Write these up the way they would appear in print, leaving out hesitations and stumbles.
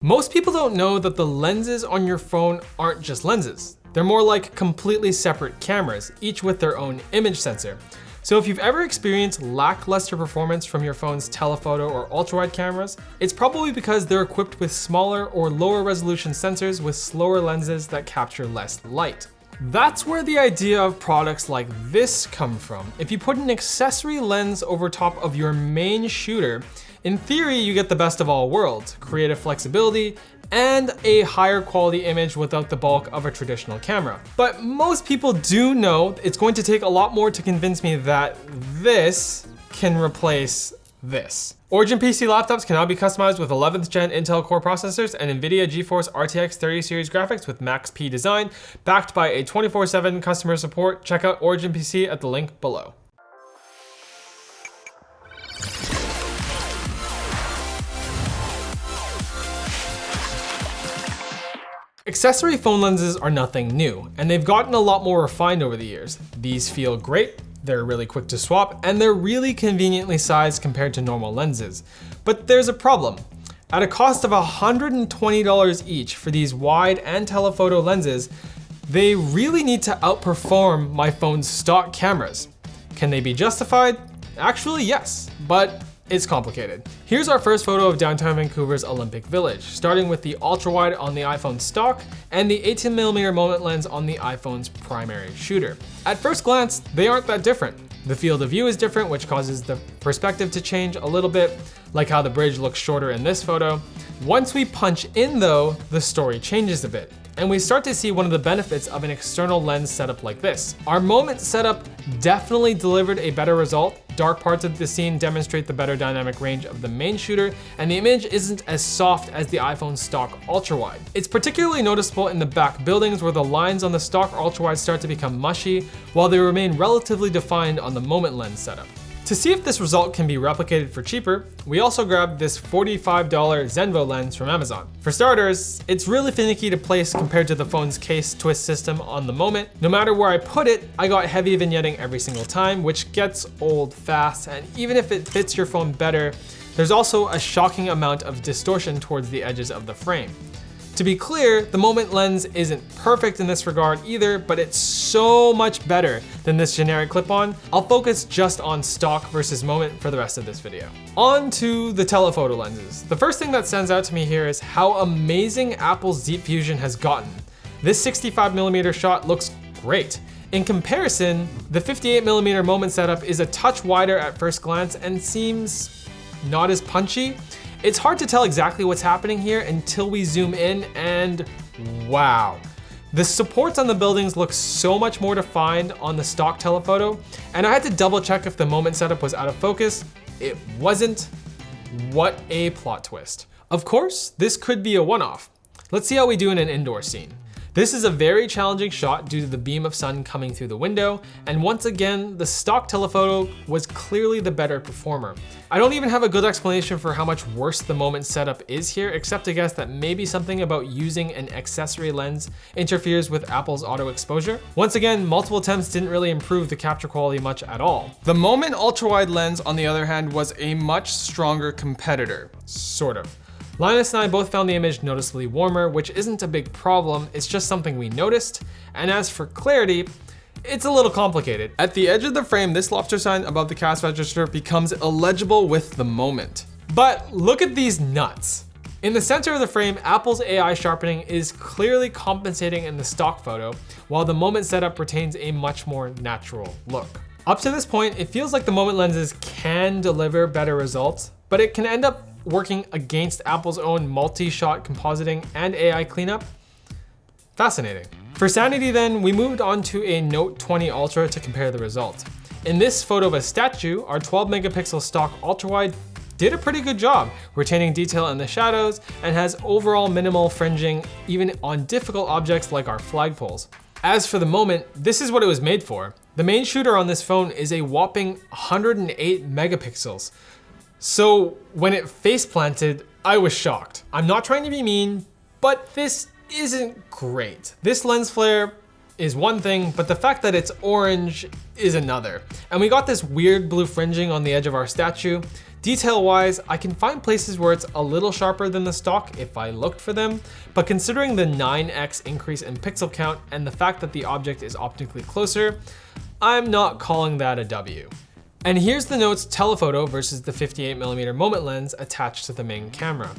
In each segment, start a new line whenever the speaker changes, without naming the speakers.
Most people don't know that the lenses on your phone aren't just lenses. They're more like completely separate cameras, each with their own image sensor. So if you've ever experienced lackluster performance from your phone's telephoto or ultrawide cameras, it's probably because they're equipped with smaller or lower resolution sensors with slower lenses that capture less light. That's where the idea of products like this come from. If you put an accessory lens over top of your main shooter, in theory, you get the best of all worlds, creative flexibility, and a higher quality image without the bulk of a traditional camera. But most people do know it's going to take a lot more to convince me that this can replace this. Origin PC laptops can now be customized with 11th gen Intel Core processors and NVIDIA GeForce RTX 30 series graphics with Max-P design, backed by a 24/7 customer support. Check out Origin PC at the link below. Accessory phone lenses are nothing new, and they've gotten a lot more refined over the years. These feel great, they're really quick to swap, and they're really conveniently sized compared to normal lenses. But there's a problem. At a cost of $120 each for these wide and telephoto lenses, they really need to outperform my phone's stock cameras. Can they be justified? Actually, yes, but it's complicated. Here's our first photo of downtown Vancouver's Olympic Village, starting with the ultra-wide on the iPhone stock and the 18mm moment lens on the iPhone's primary shooter. At first glance, they aren't that different. The field of view is different, which causes the perspective to change a little bit, like how the bridge looks shorter in this photo. Once we punch in though, the story changes a bit, and we start to see one of the benefits of an external lens setup like this. Our moment setup definitely delivered a better result. Dark parts of the scene demonstrate the better dynamic range of the main shooter, and the image isn't as soft as the iPhone stock ultrawide. It's particularly noticeable in the back buildings where the lines on the stock ultrawide start to become mushy, while they remain relatively defined on the moment lens setup. To see if this result can be replicated for cheaper, we also grabbed this $45 Zenvo lens from Amazon. For starters, it's really finicky to place compared to the phone's case twist system on the moment. No matter where I put it, I got heavy vignetting every single time, which gets old fast, and even if it fits your phone better, there's also a shocking amount of distortion towards the edges of the frame. To be clear, the moment lens isn't perfect in this regard either, but it's so much better than this generic clip-on. I'll focus just on stock versus moment for the rest of this video. On to the telephoto lenses. The first thing that stands out to me here is how amazing Apple's Deep Fusion has gotten. This 65mm shot looks great. In comparison, the 58mm moment setup is a touch wider at first glance and seems not as punchy. It's hard to tell exactly what's happening here until we zoom in, and wow. The supports on the buildings look so much more defined on the stock telephoto, and I had to double check if the moment setup was out of focus. It wasn't. What a plot twist. Of course, this could be a one-off. Let's see how we do in an indoor scene. This is a very challenging shot due to the beam of sun coming through the window, and once again, the stock telephoto was clearly the better performer. I don't even have a good explanation for how much worse the moment setup is here, except to guess that maybe something about using an accessory lens interferes with Apple's auto exposure. Once again, multiple attempts didn't really improve the capture quality much at all. The moment ultra-wide lens, on the other hand, was a much stronger competitor, sort of. Linus and I both found the image noticeably warmer, which isn't a big problem, it's just something we noticed. And as for clarity, it's a little complicated. At the edge of the frame, this lobster sign above the cash register becomes illegible with the moment. But look at these nuts. In the center of the frame, Apple's AI sharpening is clearly compensating in the stock photo, while the moment setup retains a much more natural look. Up to this point, it feels like the moment lenses can deliver better results, but it can end up working against Apple's own multi-shot compositing and AI cleanup. Fascinating. For sanity then, we moved on to a Note 20 Ultra to compare the results. In this photo of a statue, our 12-megapixel stock ultrawide did a pretty good job retaining detail in the shadows and has overall minimal fringing even on difficult objects like our flagpoles. As for the moment, this is what it was made for. The main shooter on this phone is a whopping 108 megapixels. So when it face planted, I was shocked. I'm not trying to be mean, but this isn't great. This lens flare is one thing, but the fact that it's orange is another. And we got this weird blue fringing on the edge of our statue. Detail-wise, I can find places where it's a little sharper than the stock if I looked for them, but considering the 9x increase in pixel count and the fact that the object is optically closer, I'm not calling that a W. And here's the Note's telephoto versus the 58mm moment lens attached to the main camera.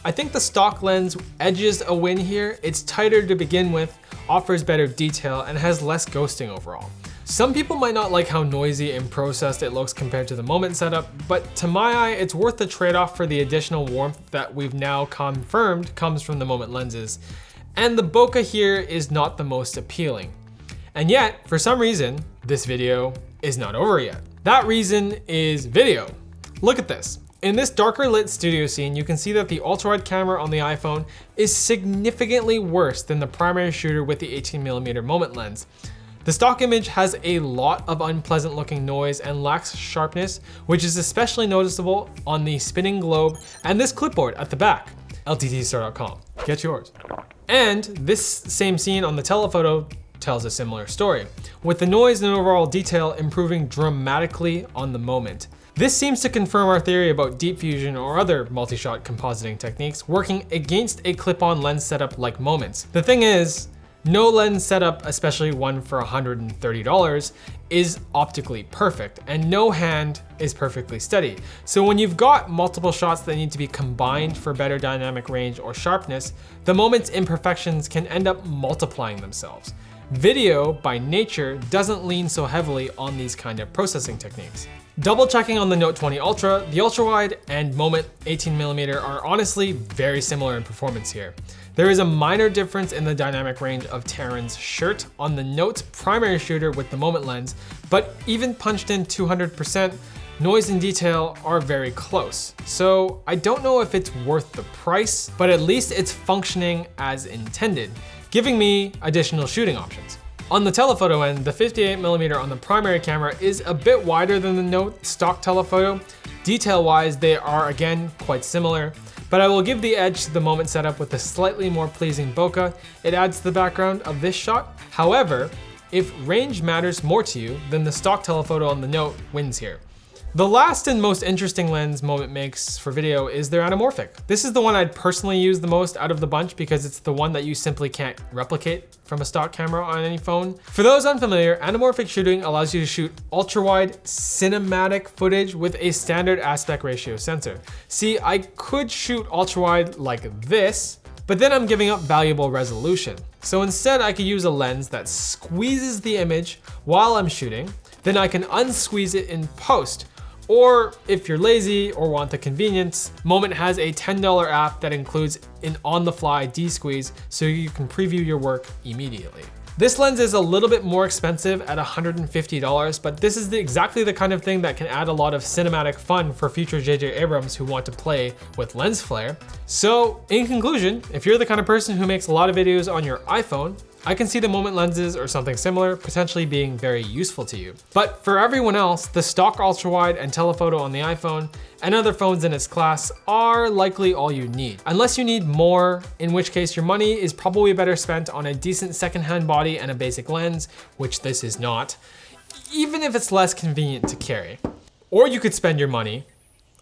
I think the stock lens edges a win here. It's tighter to begin with, offers better detail, and has less ghosting overall. Some people might not like how noisy and processed it looks compared to the moment setup, but to my eye, it's worth the trade-off for the additional warmth that we've now confirmed comes from the moment lenses. And the bokeh here is not the most appealing. And yet, for some reason, this video is not over yet. That reason is video. Look at this. In this darker lit studio scene, you can see that the ultra-wide camera on the iPhone is significantly worse than the primary shooter with the 18mm moment lens. The stock image has a lot of unpleasant looking noise and lacks sharpness, which is especially noticeable on the spinning globe and this clipboard at the back. LTTstore.com, get yours. And this same scene on the telephoto tells a similar story, with the noise and overall detail improving dramatically on the moment. This seems to confirm our theory about deep fusion or other multi-shot compositing techniques working against a clip-on lens setup like moments. The thing is, no lens setup, especially one for $130, is optically perfect, and no hand is perfectly steady. So when you've got multiple shots that need to be combined for better dynamic range or sharpness, the moment's imperfections can end up multiplying themselves. Video, by nature, doesn't lean so heavily on these kind of processing techniques. Double checking on the Note 20 Ultra, the ultra-wide and Moment 18mm are honestly very similar in performance here. There is a minor difference in the dynamic range of Taryn's shirt on the Note's primary shooter with the moment lens, but even punched in 200%, noise and detail are very close. So I don't know if it's worth the price, but at least it's functioning as intended, giving me additional shooting options. On the telephoto end, the 58mm on the primary camera is a bit wider than the Note stock telephoto. Detail-wise, they are again quite similar, but I will give the edge to the moment setup with a slightly more pleasing bokeh. It adds to the background of this shot. However, if range matters more to you, then the stock telephoto on the Note wins here. The last and most interesting lens Moment makes for video is their anamorphic. This is the one I'd personally use the most out of the bunch because it's the one that you simply can't replicate from a stock camera on any phone. For those unfamiliar, anamorphic shooting allows you to shoot ultra-wide cinematic footage with a standard aspect ratio sensor. See, I could shoot ultra-wide like this, but then I'm giving up valuable resolution. So instead I could use a lens that squeezes the image while I'm shooting, then I can unsqueeze it in post. Or if you're lazy or want the convenience, Moment has a $10 app that includes an on-the-fly de-squeeze so you can preview your work immediately. This lens is a little bit more expensive at $150, but this is exactly the kind of thing that can add a lot of cinematic fun for future J.J. Abrams who want to play with lens flare. So in conclusion, if you're the kind of person who makes a lot of videos on your iPhone, I can see the Moment lenses or something similar potentially being very useful to you. But for everyone else, the stock ultra-wide and telephoto on the iPhone and other phones in its class are likely all you need. Unless you need more, in which case your money is probably better spent on a decent secondhand body and a basic lens, which this is not, even if it's less convenient to carry. Or you could spend your money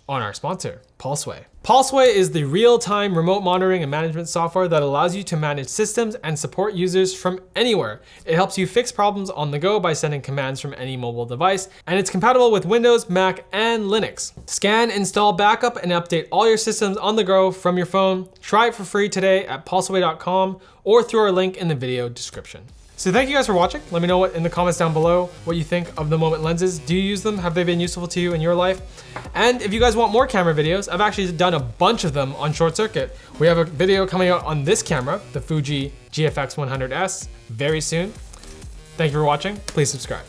on our sponsor, Pulseway. Pulseway is the real-time remote monitoring and management software that allows you to manage systems and support users from anywhere. It helps you fix problems on the go by sending commands from any mobile device, and it's compatible with Windows, Mac, and Linux. Scan, install, backup, and update all your systems on the go from your phone. Try it for free today at pulseway.com or through our link in the video description. So thank you guys for watching. Let me know in the comments down below what you think of the Moment lenses. Do you use them? Have they been useful to you in your life? And if you guys want more camera videos, I've actually done a bunch of them on Short Circuit. We have a video coming out on this camera, the Fuji GFX 100S, very soon. Thank you for watching. Please subscribe.